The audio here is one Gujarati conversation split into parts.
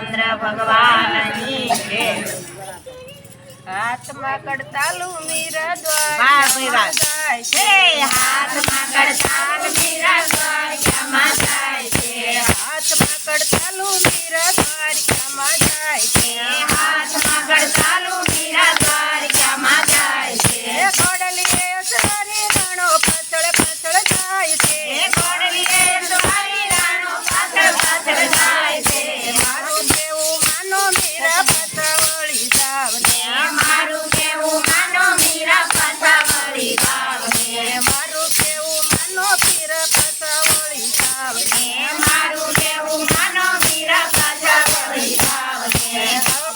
રાमचंद्र भगवान की जय। हाथમાં કડતાલું મીરા દ્વારકામાં જાય છે, હાથમાં કડતાલ મીરા દ્વારકામાં જાય છે, હાથમાં કડતાલું મીરા દ્વારકામાં જાય છે, હાથમાં કડતાલું મીરા દ્વારકામાં જાય છે, ઘોડલીએ સવારી રાણો પાછળ પાછળ જાય છે, ઘોડલીએ સવારી રાણો પાછળ પાછળ જાય છે, મારું કેવું માનો મીરા પાછા વળી જાવ ને, મારું કેવું માનો મીરા પાછા વળી જાવ ને, મારું કેવું માનો મીરા પાછા વળી જાવ ને, મારું કેવું માનો મીરા પાછા વળી જાવ ને,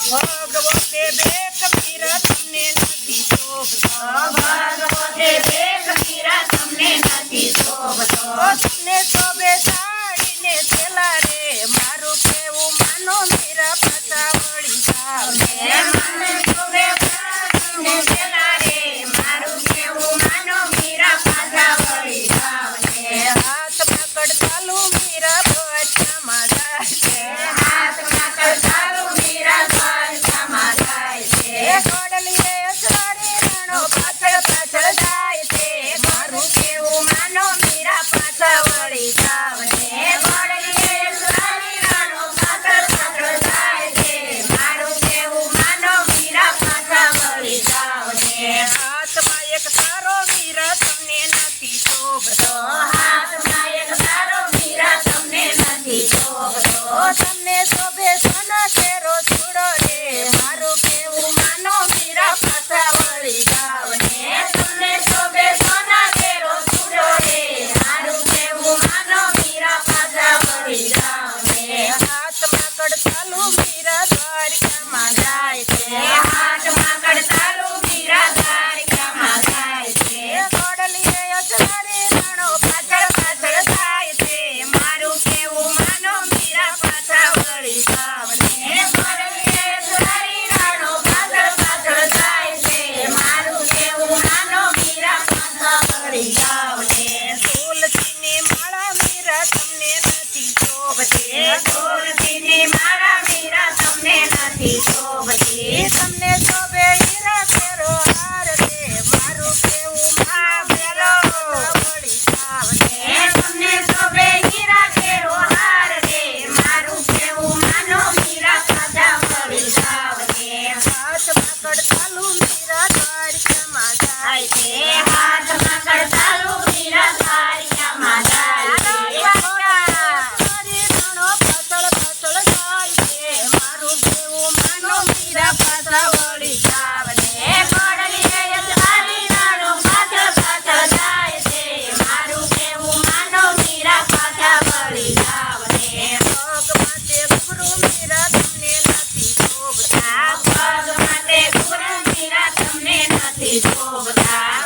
ભગવો તે બેક મીરા તમને નથી શોભતો, ભગવો તે બેક મીરા તમને નથી શોભતો, તમને શોભે સાડીને છેલા રે, મારું કેવું માનો મીરા પાછા વળી જાવ ને, મને શોભે સાડીને છેલા રે, મારું કેવું માનો મીરા પાછા વળી જાવ ને, હાથમાં કડતાલું મીરા દ્વારકામાં જાય છે, હાથમાં કડતાલું મીરા દ્વારકામાં જાય છે, ઘોડલીએ સવારી રાણો પાછળ પાછળ જાય છે, મારું કેવું માનો મીરા પાછા વળી જાવ ને, ઘોડલીએ સવારી રાણો પાછળ પાછળ જાય છે, મારું કેવું માનો મીરા પાછા વળી જાવ ને, હાથમાં એક તારો મીરા તમને નથી શોભતો, હાથમાં એક તારો મીરા તમને નથી શોભતો, તમને શોભે સોના કેરો ચૂડો રે, મારું કેવું માનો મીરા પાછા વળી જાવ ને, તમને શોભે સોના કેરો ચૂડો રે, મારું કેવું માનો મીરા પાછા વળી જાવ ને, હાથમાં કડતાલું મીરા દ્વારકામાં જાય છે, હાથમાં કડતાલું મીરા દ્વારકામાં જાય છે, ઘોડલીએ સવારી રાણો પાછળ પાછળ જાય છે, મારું કેવું માનો મીરા પાછા વળી જાવ ને, ઘોડલીએ સવારી રાણો પાછળ પાછળ જાય છે, મારું કેવું માનો મીરા પાછા વળી જાવ ને, તુલસીની માળા મીરા તમને નથી શોભતી, તુલસીની માળા મીરા તમને નથી શોભતી, તમને શોભે હીરા કેરો હાર રે, મારું કેવું માનો મીરા પાછા વળી જાવ ને, તમને શોભે હીરા કેરો હાર રે, મારું કેવું માનો મીરા પાછા વળી જાવ ને, હાથમાં કડતાલું મીરા દ્વારકામાં જાય છે, હાથમાં કડતાલું મીરા દ્વારકામાં જાય છે, સવારી રાણો પાછળ પાછળ જાય છે, મારું કેવું માનો મીરા પાછા વળી જાવ ને, ઘોડલીએ સવારી રાણો પાછળ પાછળ જાય છે, મારું કેવું માનો મીરા પાછા વળી જાવ ને, પગ માટે ઘૂઘરું મીરા તમને નથી શોભતા, પગ માટે ઘૂઘરું મીરા તમને નથી શોભતા,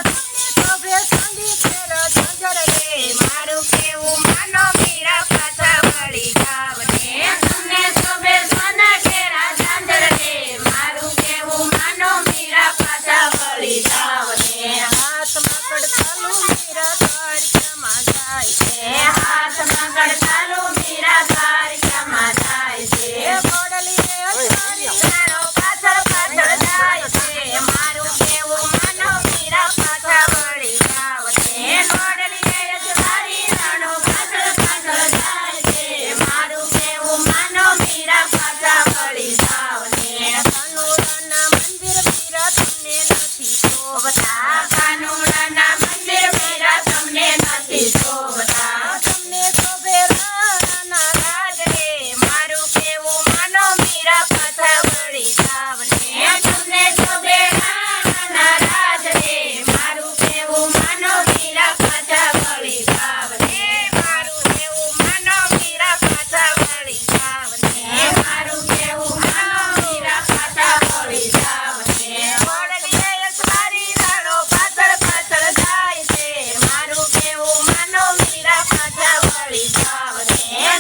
શોભે ચાંદી કેરો ઝંઝર રે, મારું કેવું માનો મીરા પાછા વળી જાવ ને, તમને શોભે સોના કેરા ઝંઝર રે, મારું કેવું માનો મીરા પાછા વળી જાવ ને, હાથમાં કડતાલું મીરા દ્વારકામાં જાય છે, હાથમાં કડતાલું મીરા દ્વારકામાં જાય છે, ઘોડલીએ સવારી રાણો પાછળ પાછળ જાય છે, મારું કેવું માનો મીરા પાછા વળી જાવ ને, ઘોડલીએ સવારી રાણો પાછળ પાછળ જાય છે, મારું કેવું માનો મીરા પાછા વળી જાવ ને, કાનુડાના મંદિર મીરા તમને નથી શોભતા, કાનુડાના મંદિર મીરા તમને નથી શોભતા, તમને શોભે રાણાના રાજ રે, મારું કેવું માનો મીરા પાછા વળી જાવ ને, તમને શોભે રાણાના રાજ રે, મારું કેવું માનો મીરા પાછા વળી જાવ ને, મારું કેવું માનો મીરા પાછા વળી જાવ ને, મારું કેવું માનો મીરા પાછા વળી જાવ ને, ઘોડલીએ સવારી રાણો પાછળ પાછળ જાય છે, મારું કેવું માનો મીરા પાછા વળી જાવ ને,